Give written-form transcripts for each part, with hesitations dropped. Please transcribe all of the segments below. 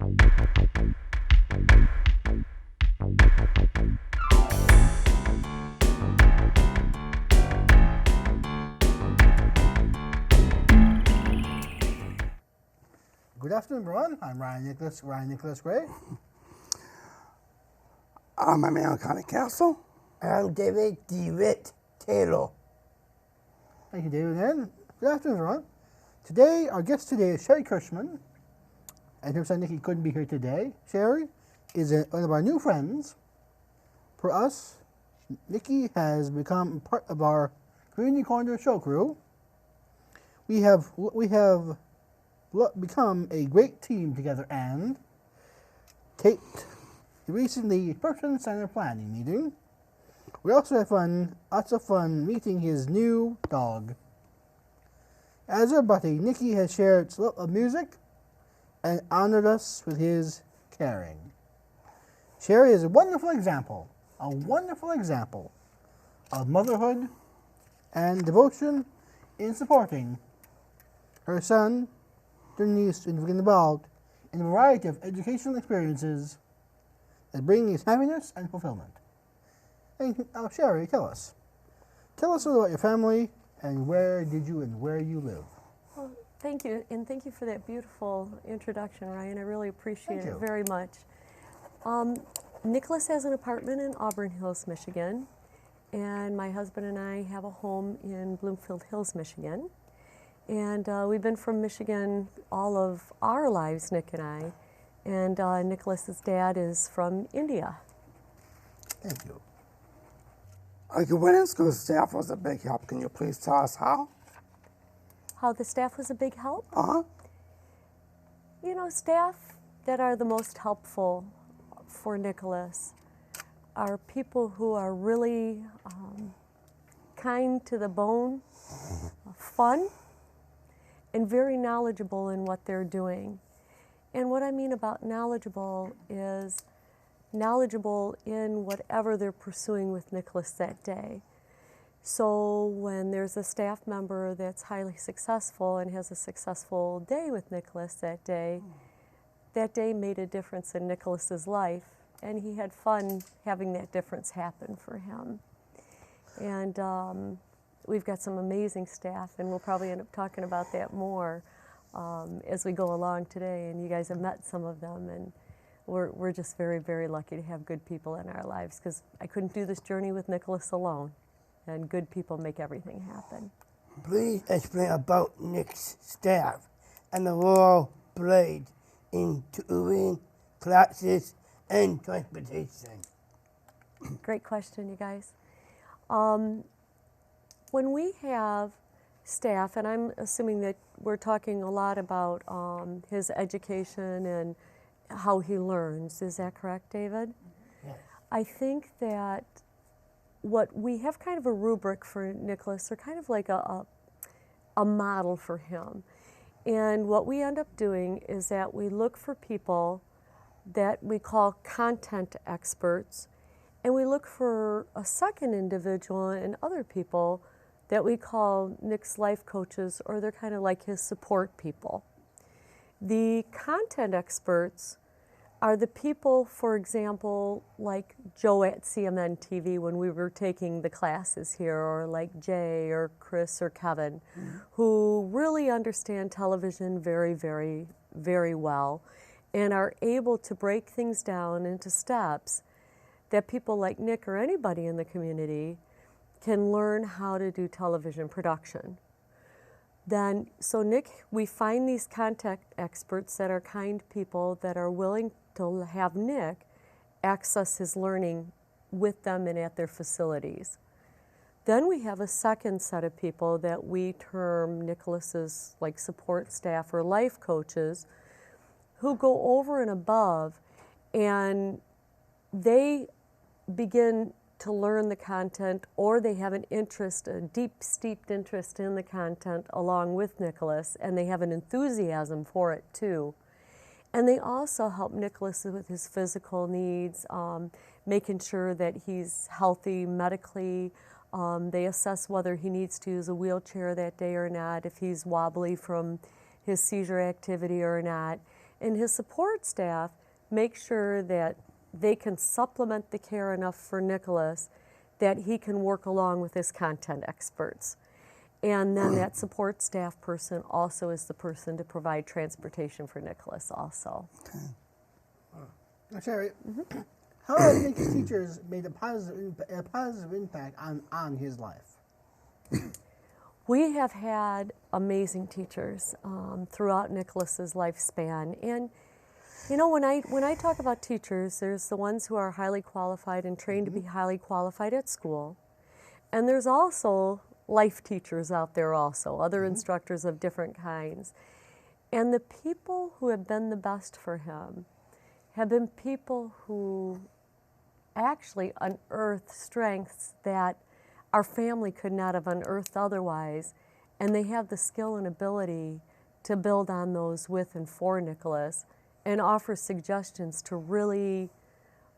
Good afternoon, everyone. I'm Ryan Nicholas Gray. I'm Emmanuel County Council. I'm DeWitt Taylor. Thank you, David. And good afternoon, everyone. Today, our guest today is Shari Krishnan. And her son Nicky couldn't be here today. Shari is one of our new friends. For us, Nicky has become part of our Community Corner show crew. We have become a great team together and taped the recently Person Center planning meeting. We also had lots of fun meeting his new dog. As our buddy, Nicky has shared a lot of music and honored us with his caring. Shari is a wonderful example of motherhood and devotion in supporting her son, Denise, and getting involved in a variety of educational experiences that bring us happiness and fulfillment. And Shari, tell us a little about your family and where you live. Well, thank you, and thank you for that beautiful introduction, Ryan. I really appreciate it very much. Nicholas has an apartment in Auburn Hills, Michigan, and my husband and I have a home in Bloomfield Hills, Michigan. And we've been from Michigan all of our lives, Nick and I. And Nicholas's dad is from India. Thank you. Your wedding school staff was a big help. Can you please tell us how? How the staff was a big help? Uh-huh. You know, staff that are the most helpful for Nicholas are people who are really kind to the bone, fun, and very knowledgeable in what they're doing. And what I mean about knowledgeable is knowledgeable in whatever they're pursuing with Nicholas that day. So when there's a staff member that's highly successful and has a successful day with Nicholas that day made a difference in Nicholas's life, and he had fun having that difference happen for him. And we've got some amazing staff, and we'll probably end up talking about that more as we go along today, and you guys have met some of them, and we're just very, very lucky to have good people in our lives, because I couldn't do this journey with Nicholas alone, and good people make everything happen. Please explain about Nick's staff and the role played in tutoring, classes, and transportation. Great question, you guys. When we have staff, and I'm assuming that we're talking a lot about his education and how he learns, is that correct, David? Yes. I think that what we have kind of a rubric for Nicholas, or kind of like a model for him. And what we end up doing is that we look for people that we call content experts, and we look for a second individual and other people that we call Nick's life coaches, or they're kind of like his support people. The content experts are the people, for example, like Joe at CMN TV when we were taking the classes here, or like Jay or Chris or Kevin, who really understand television very, very, very well and are able to break things down into steps that people like Nick or anybody in the community can learn how to do television production. Then, so Nick, we find these content experts that are kind people that are willing to have Nick access his learning with them and at their facilities. Then we have a second set of people that we term Nicholas's like support staff or life coaches, who go over and above, and they begin to learn the content, or they have an interest, a deep, steeped interest in the content along with Nicholas, and they have an enthusiasm for it too. And they also help Nicholas with his physical needs, making sure that he's healthy medically. They assess whether he needs to use a wheelchair that day or not, if he's wobbly from his seizure activity or not. And his support staff make sure that they can supplement the care enough for Nicholas that he can work along with his content experts. And then that support staff person also is the person to provide transportation for Nicholas also. Now, Shari, how have Nick's teachers made a positive impact on his life? We have had amazing teachers throughout Nicholas's lifespan. And you know, when I talk about teachers, there's the ones who are highly qualified and trained to be highly qualified at school. And there's also life teachers out there also, other instructors of different kinds. And the people who have been the best for him have been people who actually unearthed strengths that our family could not have unearthed otherwise. And they have the skill and ability to build on those with and for Nicholas and offer suggestions to really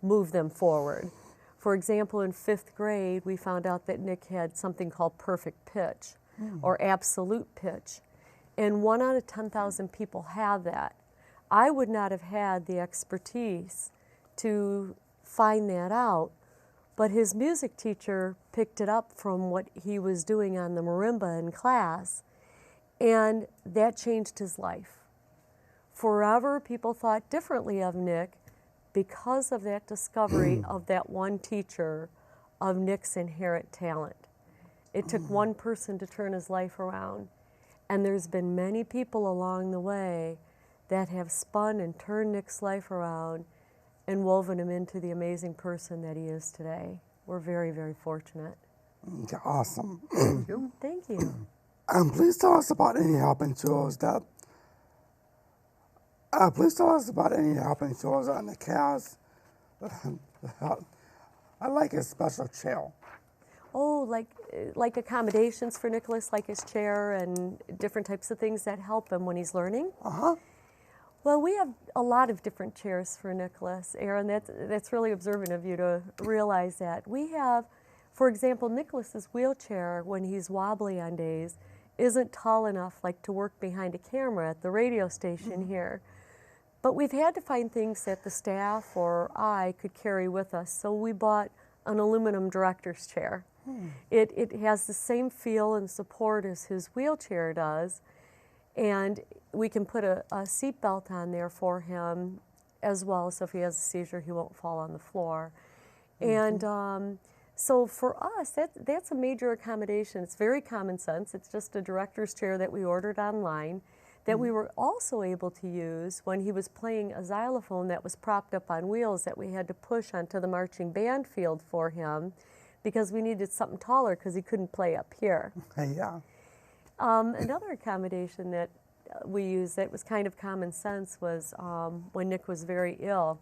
move them forward. For example, in 5th grade, we found out that Nick had something called perfect pitch or absolute pitch. And 1 out of 10,000 people have that. I would not have had the expertise to find that out, but his music teacher picked it up from what he was doing on the marimba in class, and that changed his life. Forever, people thought differently of Nick because of that discovery of that one teacher of Nick's inherent talent. It took one person to turn his life around, and there's been many people along the way that have spun and turned Nick's life around and woven him into the amazing person that he is today. We're very, very fortunate. Okay, awesome. Thank you. Please tell us about any helping tools that. Please tell us about any helping tools on the cows. I like his special chair. Oh, like accommodations for Nicholas, like his chair and different types of things that help him when he's learning? Well, we have a lot of different chairs for Nicholas, Aaron. That's really observant of you to realize that. We have, for example, Nicholas's wheelchair, when he's wobbly on days, isn't tall enough like to work behind a camera at the radio station here. But we've had to find things that the staff or I could carry with us, so we bought an aluminum director's chair. It has the same feel and support as his wheelchair does, and we can put a seat belt on there for him as well, so if he has a seizure, he won't fall on the floor. And so for us, that's a major accommodation. It's very common sense. It's just a director's chair that we ordered online that we were also able to use when he was playing a xylophone that was propped up on wheels that we had to push onto the marching band field for him because we needed something taller because he couldn't play up here. Yeah. Another accommodation that we used that was kind of common sense was when Nick was very ill.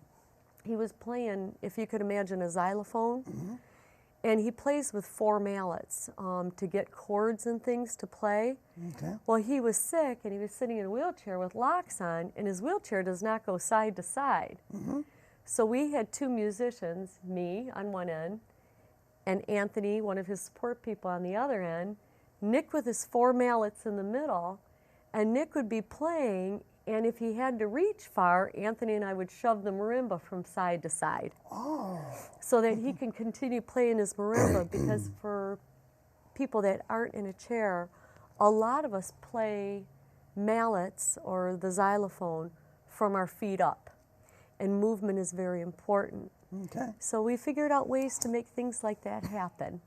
He was playing, if you could imagine, a xylophone, and he plays with 4 mallets to get chords and things to play. Okay. Well, he was sick, and he was sitting in a wheelchair with locks on, and his wheelchair does not go side to side. So we had 2 musicians, me on one end, and Anthony, one of his support people, on the other end, Nick with his 4 mallets in the middle, and Nick would be playing, and if he had to reach far, Anthony and I would shove the marimba from side to side. So that he can continue playing his marimba, because for people that aren't in a chair, a lot of us play mallets or the xylophone from our feet up, and movement is very important. Okay. So we figured out ways to make things like that happen.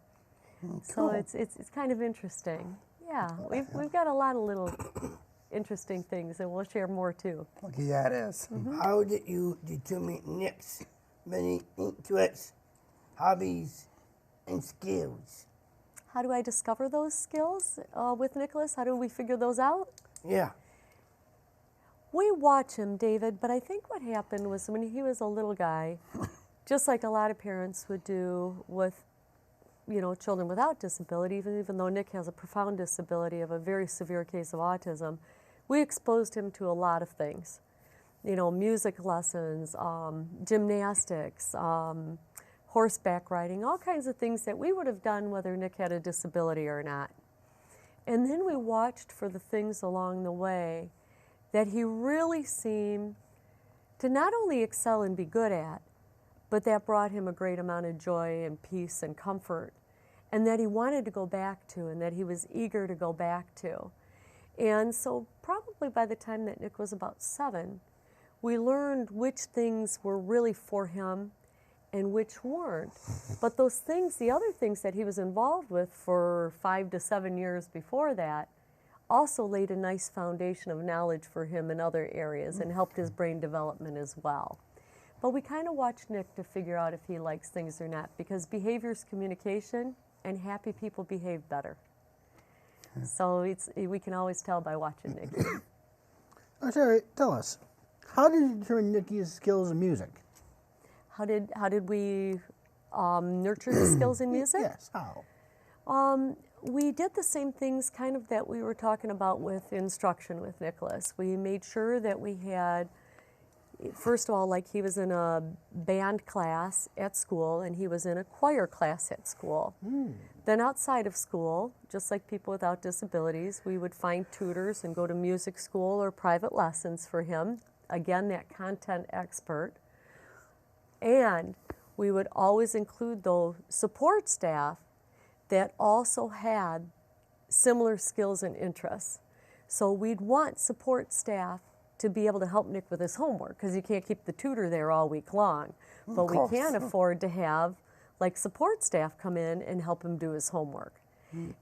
So it's kind of interesting. Yeah, we've got a lot of little interesting things, and we'll share more too. Okay, yeah, it is. How did you determine Nick's many interests, hobbies, and skills? How do I discover those skills with Nicholas? How do we figure those out? Yeah. We watch him, David, but I think what happened was when he was a little guy, just like a lot of parents would do with, you know, children without disability, even though Nick has a profound disability of a very severe case of autism, we exposed him to a lot of things. You know, music lessons, gymnastics, horseback riding, all kinds of things that we would have done whether Nick had a disability or not. And then we watched for the things along the way that he really seemed to not only excel and be good at, but that brought him a great amount of joy and peace and comfort, and that he wanted to go back to, and that he was eager to go back to. And so probably by the time that Nick was about 7, we learned which things were really for him and which weren't. But those things, the other things that he was involved with for 5 to 7 years before that, also laid a nice foundation of knowledge for him in other areas and helped his brain development as well. But we kind of watch Nick to figure out if he likes things or not, because behavior is communication, and happy people behave better. So we can always tell by watching Nicky. Oh, Shari, tell us, how did you determine Nicky's skills in music? How did we nurture his skills in music? Yes, how? We did the same things kind of that we were talking about with instruction with Nicholas. We made sure that we had, first of all, like he was in a band class at school and he was in a choir class at school. Then outside of school, just like people without disabilities, we would find tutors and go to music school or private lessons for him. Again, that content expert. And we would always include those support staff that also had similar skills and interests. So we'd want support staff to be able to help Nick with his homework, because you can't keep the tutor there all week long. But we can afford to have like support staff come in and help him do his homework.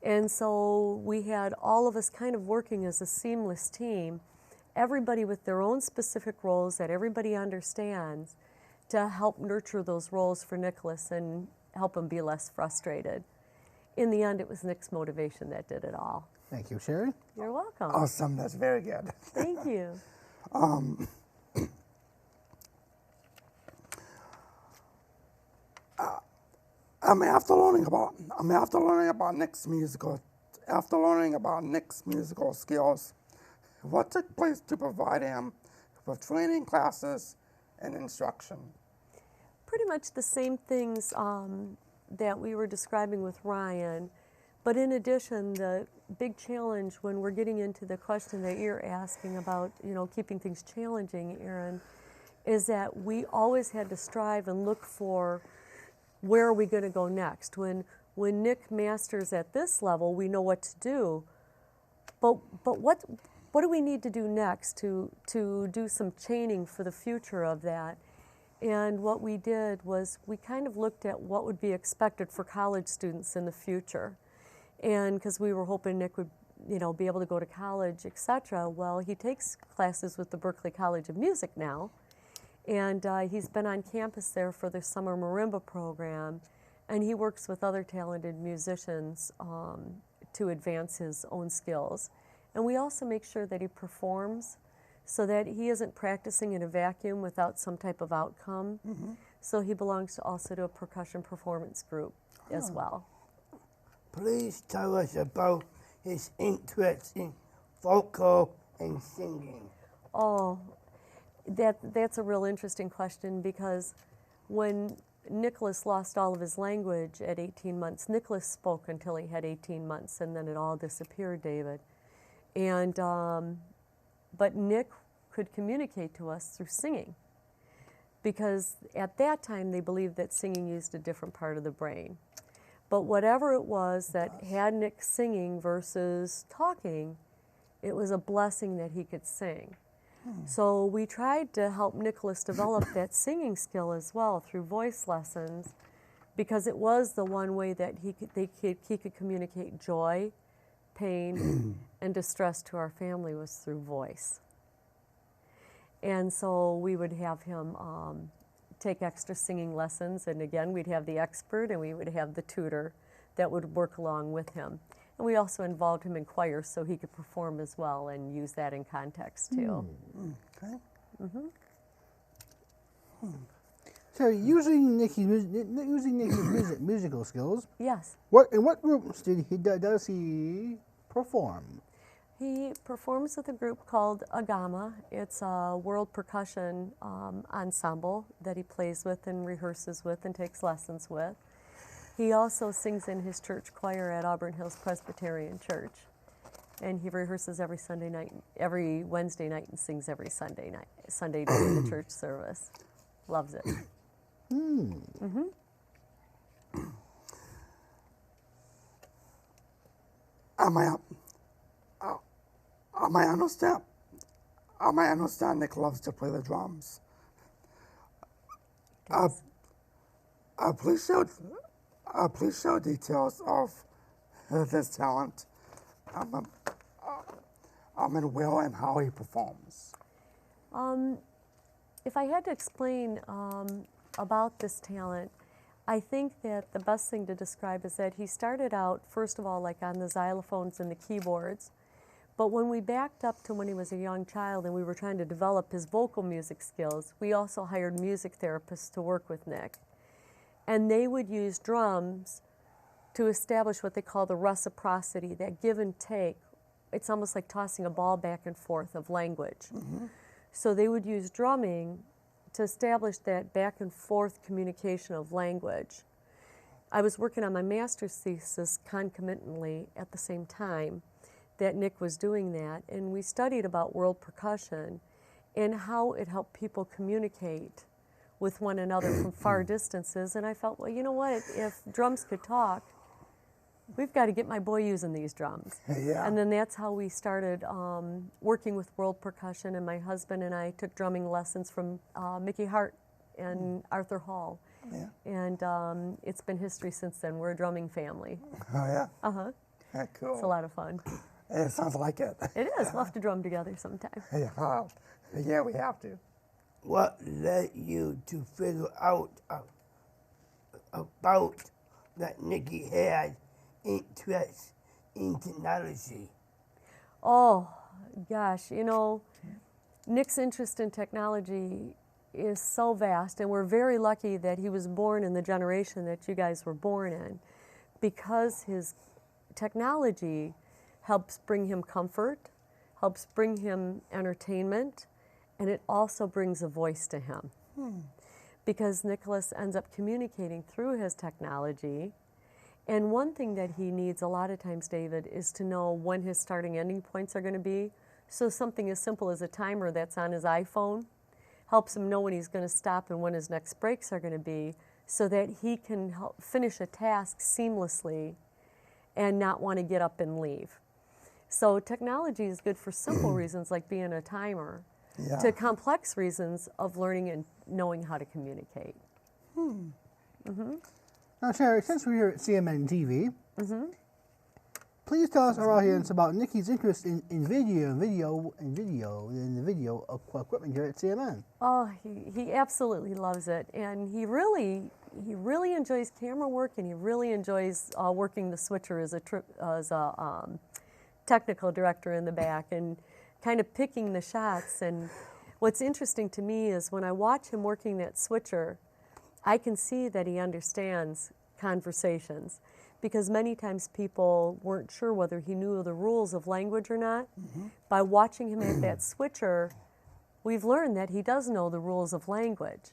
And so we had all of us kind of working as a seamless team, everybody with their own specific roles that everybody understands, to help nurture those roles for Nicholas and help him be less frustrated. In the end, it was Nick's motivation that did it all. Thank you, Shari. You're welcome. Awesome, that's very good. Thank you. After learning about Nick's musical skills, what took place to provide him with training classes and instruction? Pretty much the same things that we were describing with Ryan, but in addition, the big challenge when we're getting into the question that you're asking about, keeping things challenging, Aaron, is that we always had to strive and look for where are we going to go next. When Nick masters at this level, we know what to do, but what do we need to do next to do some chaining for the future of that? And what we did was we kind of looked at what would be expected for college students in the future. And because we were hoping Nick would, be able to go to college, etc. Well, he takes classes with the Berklee College of Music now. And he's been on campus there for the summer marimba program. And he works with other talented musicians to advance his own skills. And we also make sure that he performs so that he isn't practicing in a vacuum without some type of outcome. So he belongs also to a percussion performance group as well. Please tell us about his interest in vocal and singing. Oh, that's a real interesting question, because when Nicholas lost all of his language at 18 months, Nicholas spoke until he had 18 months, and then it all disappeared, David. And but Nick could communicate to us through singing, because at that time they believed that singing used a different part of the brain. But whatever it was that had Nick singing versus talking, it was a blessing that he could sing. So we tried to help Nicholas develop that singing skill as well through voice lessons, because it was the one way that he could communicate joy, pain, and distress to our family was through voice. And so we would have him take extra singing lessons, and again, we'd have the expert and we would have the tutor that would work along with him. And we also involved him in choir so he could perform as well and use that in context too. Okay. So using Nicky's musical skills, Yes. in what groups does he perform? He performs with a group called Agama. It's a world percussion ensemble that he plays with and rehearses with and takes lessons with. He also sings in his church choir at Auburn Hills Presbyterian Church. And he rehearses every Sunday night, every Wednesday night, and sings every Sunday during the church service. Loves it. I understand Nick loves to play the drums. Please show details of this talent. And Will and how he performs. If I had to explain about this talent, I think that the best thing to describe is that he started out, first of all, like on the xylophones and the keyboards. But when we backed up to when he was a young child and we were trying to develop his vocal music skills, we also hired music therapists to work with Nick. And they would use drums to establish what they call the reciprocity, that give and take. It's almost like tossing a ball back and forth of language. So they would use drumming to establish that back and forth communication of language. I was working on my master's thesis concomitantly at the same time that Nick was doing that, and we studied about world percussion and how it helped people communicate with one another from far distances. And I felt, well, you know what, if drums could talk, we've got to get my boy using these drums. Yeah. And then that's how we started working with world percussion, and my husband and I took drumming lessons from Mickey Hart and Arthur Hall. Yeah. And it's been history since then. We're a drumming family. Oh, yeah? Uh-huh. Yeah, cool. It's a lot of fun. It sounds like it. It is. We'll have to drum together sometime. Yeah, we have to. What led you to figure out about that Nicky had interest in technology? Oh, gosh, you know, Nick's interest in technology is so vast, and we're very lucky that he was born in the generation that you guys were born in, because his technology helps bring him comfort, helps bring him entertainment, and it also brings a voice to him. Because Nicholas ends up communicating through his technology. And one thing that he needs a lot of times, David, is to know when his starting ending points are going to be. So something as simple as a timer that's on his iPhone helps him know when he's going to stop and when his next breaks are going to be, so that he can help finish a task seamlessly and not want to get up and leave. So technology is good for simple reasons like being a timer, to complex reasons of learning and knowing how to communicate. Now, Shari, since we're here at CMN TV, please tell us, our audience, about Nicky's interest in video equipment here at CMN. Oh, he absolutely loves it, and he really enjoys camera work, and he really enjoys working the switcher as a technical director in the back and kind of picking the shots. And what's interesting to me is when I watch him working that switcher, I can see that he understands conversations, because many times people weren't sure whether he knew the rules of language or not. By watching him at that switcher, we've learned that he does know the rules of language.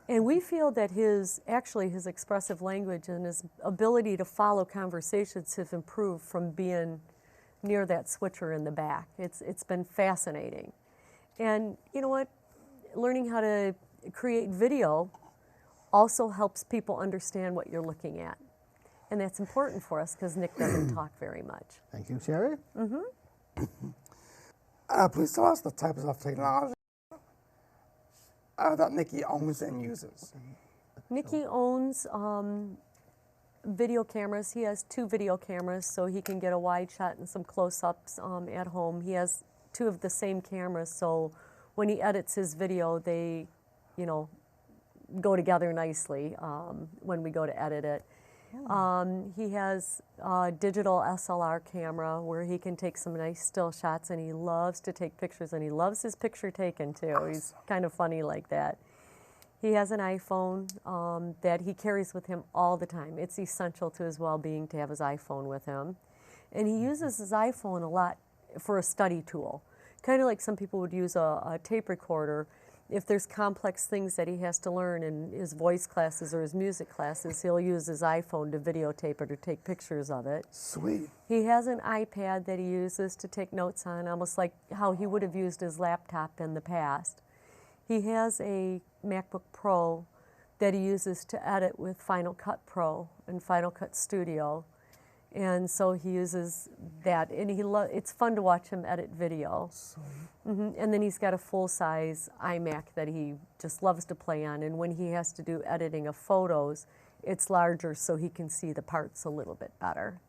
And we feel that his expressive language and his ability to follow conversations have improved from being near that switcher in the back. It's been fascinating. And you know what? Learning how to create video also helps people understand what you're looking at. And that's important for us because Nick doesn't talk very much. Thank you, Shari. Please tell us the types of technology that Nicky owns and uses. Nicky owns video cameras. He has 2 video cameras, so he can get a wide shot and some close-ups at home. He has 2 of the same cameras, so when he edits his video, they, you know, go together nicely when we go to edit it. He has a digital SLR camera where he can take some nice still shots, and he loves to take pictures, and he loves his picture taken too. He's kind of funny like that. He has an iPhone that he carries with him all the time. It's essential to his well-being to have his iPhone with him. And he uses his iPhone a lot for a study tool, kind of like some people would use a tape recorder. if there's complex things that he has to learn in his voice classes or his music classes, he'll use his iPhone to videotape it or take pictures of it. Sweet. He has an iPad that he uses to take notes on, almost like how he would have used his laptop in the past. He has a MacBook Pro that he uses to edit with Final Cut Pro and Final Cut Studio. And so he uses that, and it's fun to watch him edit video. And then he's got a full-size iMac that he just loves to play on, and when he has to do editing of photos, it's larger so he can see the parts a little bit better.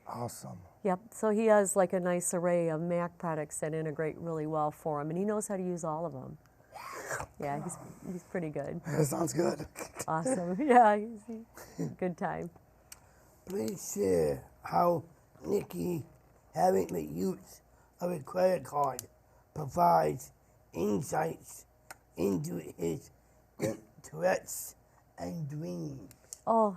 Awesome. Yep, so he has like a nice array of Mac products that integrate really well for him, and he knows how to use all of them. Yeah, he's pretty good. That sounds good. Awesome. Yeah, he's a good time. Please share how Nicky having the use of a credit card provides insights into his interests and dreams. Oh,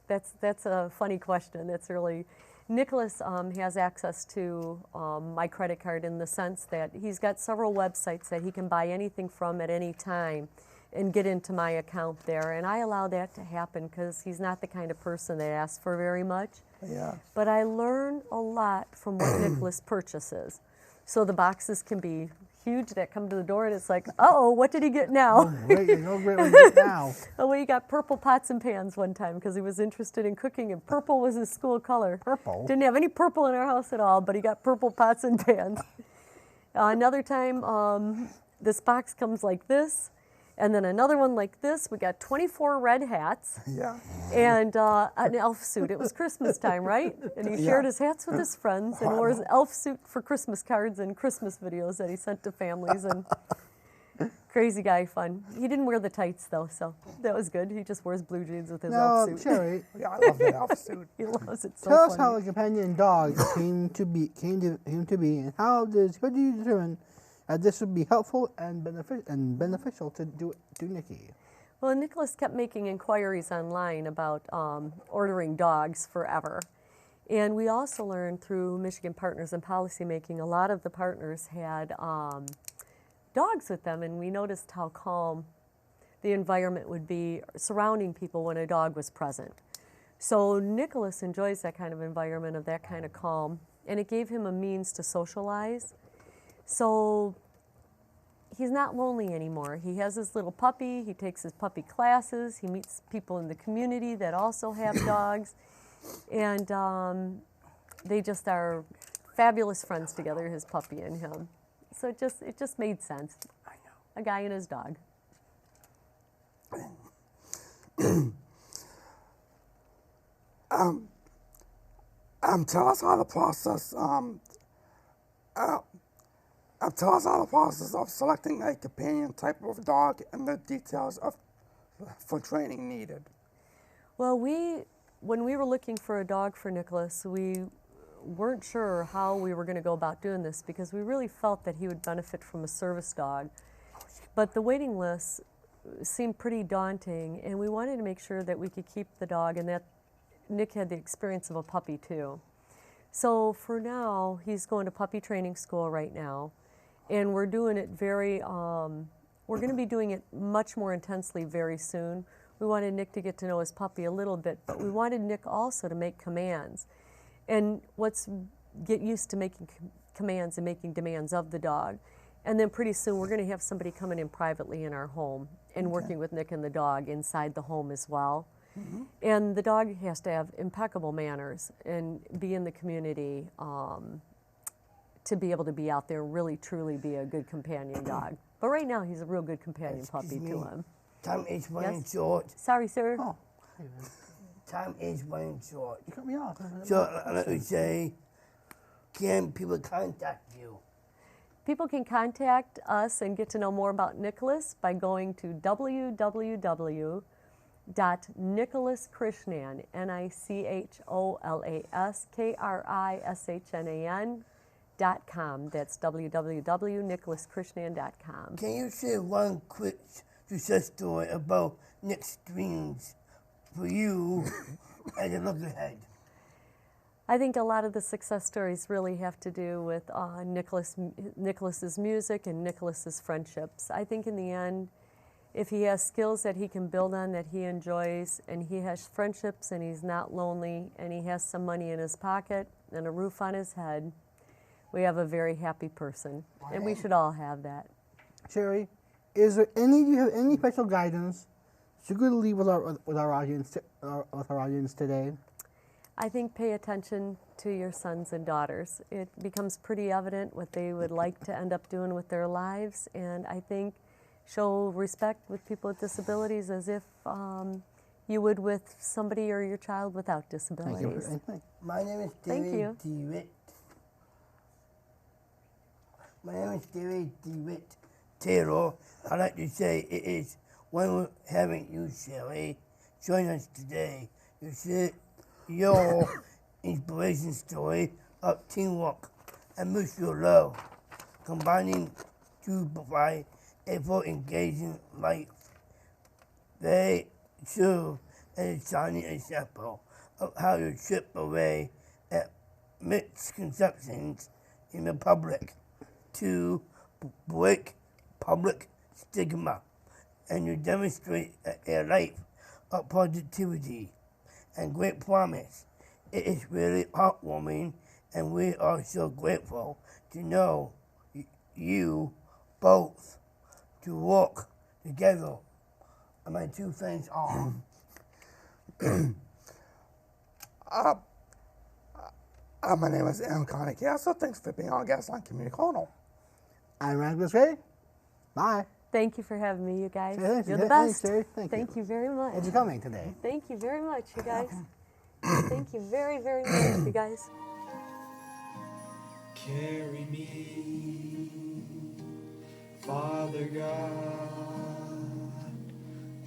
that's a funny question. That's really, Nicholas has access to my credit card in the sense that he's got several websites that he can buy anything from at any time and get into my account there. And I allow that to happen because he's not the kind of person that asks for very much. Yeah. But I learn a lot from what Nicholas purchases. So the boxes can be huge that come to the door, and it's like, uh-oh, what did he get now? Great what you get now. Oh, well, he got purple pots and pans one time because he was interested in cooking, and purple was his school color. Purple? Didn't have any purple in our house at all, but he got purple pots and pans. Another time, this box comes like this, and then another one like this. We got 24 red hats. Yeah. And an elf suit. It was Christmas time, right? And he shared his hats with his friends and wore his elf suit for Christmas cards and Christmas videos that he sent to families. And crazy guy, fun. He didn't wear the tights though, so that was good. He just wears blue jeans with his elf suit. Sherry, Yeah, I love that elf suit. He loves it so tell us funny. how a companion dog came to be, and how do you determine that this would be helpful and beneficial to Nicky? Well, Nicholas kept making inquiries online about ordering dogs forever. And we also learned through Michigan Partners in Policymaking, a lot of the partners had dogs with them, and we noticed how calm the environment would be surrounding people when a dog was present. So Nicholas enjoys that kind of environment, of that kind of calm, and it gave him a means to socialize. So he's not lonely anymore. He has his little puppy, he takes his puppy classes, he meets people in the community that also have dogs, and they just are fabulous friends together, his puppy and him. So it just made sense. I know. A guy and his dog. Tell us how the process. Tell us how the process of selecting a companion type of dog and the details for training needed. Well, when we were looking for a dog for Nicholas, we weren't sure how we were going to go about doing this because we really felt that he would benefit from a service dog. But the waiting list seemed pretty daunting, and we wanted to make sure that we could keep the dog and that Nick had the experience of a puppy too. So for now, he's going to puppy training school right now, and we're doing it we're going to be doing it much more intensely very soon. We wanted Nick to get to know his puppy a little bit, but we wanted Nick also to make commands. And get used to making commands and making demands of the dog. And then pretty soon we're going to have somebody coming in privately in our home and working with Nick and the dog inside the home as well. Mm-hmm. And the dog has to have impeccable manners and be in the community to be able to be out there and really truly be a good companion dog. But right now he's a real good companion puppy to him. Time is running Yes? short. Sorry, sir. Oh, Time is running short. you cut me off. So let me say, can people contact you? People can contact us and get to know more about Nicholas by going to www.nicholaskrishnan, NicholasKrishnan.com. That's www.nicholaskrishnan.com. Can you share one quick success story about Nick's dreams for you as a look ahead? I think a lot of the success stories really have to do with Nicholas's music and Nicholas's friendships. I think in the end, if he has skills that he can build on that he enjoys, and he has friendships and he's not lonely, and he has some money in his pocket and a roof on his head, we have a very happy person, and we should all have that. Shari, do you have any special guidance you could leave with our audience today? I think pay attention to your sons and daughters. It becomes pretty evident what they would like to end up doing with their lives, and I think show respect with people with disabilities as if you would with somebody or your child without disabilities. Thank you. My name is Thank you. DeWitt. My name is DeWitt Taylor. I'd like to say it is when having you, Shari, join us today. You share your inspiration story of teamwork and mutual love, combining to provide a full engaging life. They serve as a shining example of how to chip away at misconceptions in the public to break public stigma and to demonstrate a life of positivity and great promise. It is really heartwarming, and we are so grateful to know you both to work together. And my two friends are my name is Aaron Carnegie. So thanks for being our guest on Community Corner. I'm Ryan Gray. Bye. Thank you for having me, you guys. Yeah, You're the thanks, best. Shari. Thank you. Thank you very much. Thanks for coming today. Thank you very much, you guys. Thank you very, very much, you guys. Carry me, Father God,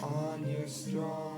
on your strong